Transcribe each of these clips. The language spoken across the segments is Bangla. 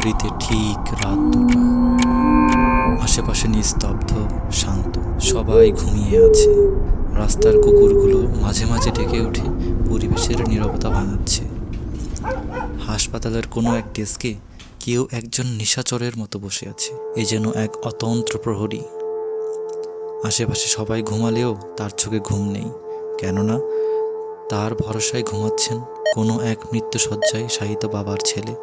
ঘড়িতে ঠিক রাত 2টা। আশেপাশে নিস্তব্ধ, শান্ত, সবাই ঘুমিয়ে আছে। রাস্তার কুকুরগুলো মাঝে মাঝে ডেকে উঠে পরিবেশের নীরবতা ভাঙাচ্ছে। হাসপাতালের কোনো এক ডেস্কে কেউ একজন নিশাচরের মতো বসে আছে, এ যেন এক অতন্ত্র প্রহরী। আশেপাশে সবাই ঘুমালেও তার চোখে ঘুম নেই, কেননা তার ভরসায় ঘুমাচ্ছেন কোনো এক মৃত্যুশয্যায় শায়িত বাবার ছেলে।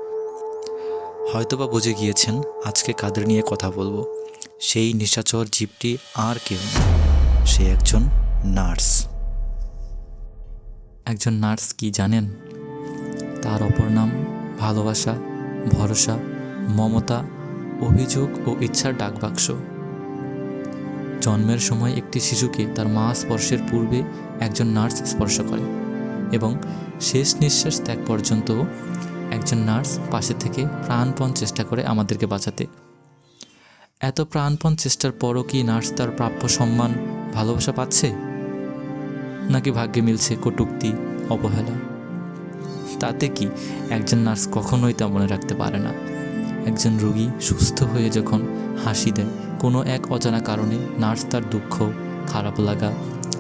হয়তোবা বুঝে গিয়েছেন আজকে কাদের নিয়ে কথা বলবো। সেই নিশাচর জীবটি আর কেউ না, সে একজন নার্স। একজন নার্স কি জানেন? তার অপর নাম ভালোবাসা, ভরসা, মমতা, অভিযোগ ও ইচ্ছার ডাকবাক্স। জন্মের সময় একটি শিশুকে তার মা স্পর্শের পূর্বে একজন নার্স স্পর্শ করে এবং শেষ নিঃশ্বাস ত্যাগ পর্যন্ত একজন নার্স পাশে থেকে প্রাণপণ চেষ্টা করে আমাদেরকে বাঁচাতে। এত প্রাণপণ চেষ্টার পরও কি নার্স তার প্রাপ্য সম্মান, ভালোবাসা পাচ্ছে? নাকি ভাগ্যে মিলছে কটূক্তি, অবহেলা? তাতে কি একজন নার্স কখনোই তা মনে রাখতে পারে না। একজন রোগী সুস্থ হয়ে যখন হাসি দেয় কোনো এক অজানা কারণে, নার্স তার দুঃখ, খারাপ লাগা,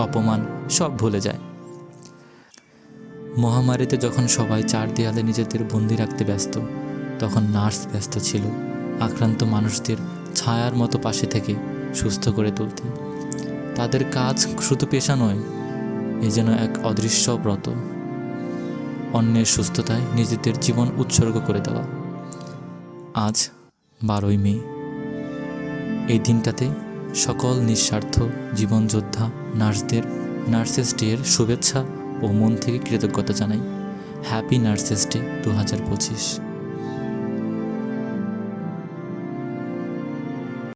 অপমান সব ভুলে যায়। মহামারীতে যখন সবাই চার দেয়ালে নিজেদের বন্দি রাখতে ব্যস্ত, তখন নার্স ব্যস্ত ছিল আক্রান্ত মানুষদের ছায়ার মতো পাশে থেকে সুস্থ করে তুলতে। তাদের কাজ শুধু পেশা নয়, এ যেন এক অদৃশ্য ব্রত, অন্যের সুস্থতায় নিজেদের জীবন উৎসর্গ করে দেওয়া। আজ 12ই মে। এই দিনটাতে সকল নিঃস্বার্থ জীবনযোদ্ধা নার্সদের নার্সেস ডের শুভেচ্ছা ও মন থেকে কৃতজ্ঞতা জানাই। Happy nurses day 2025।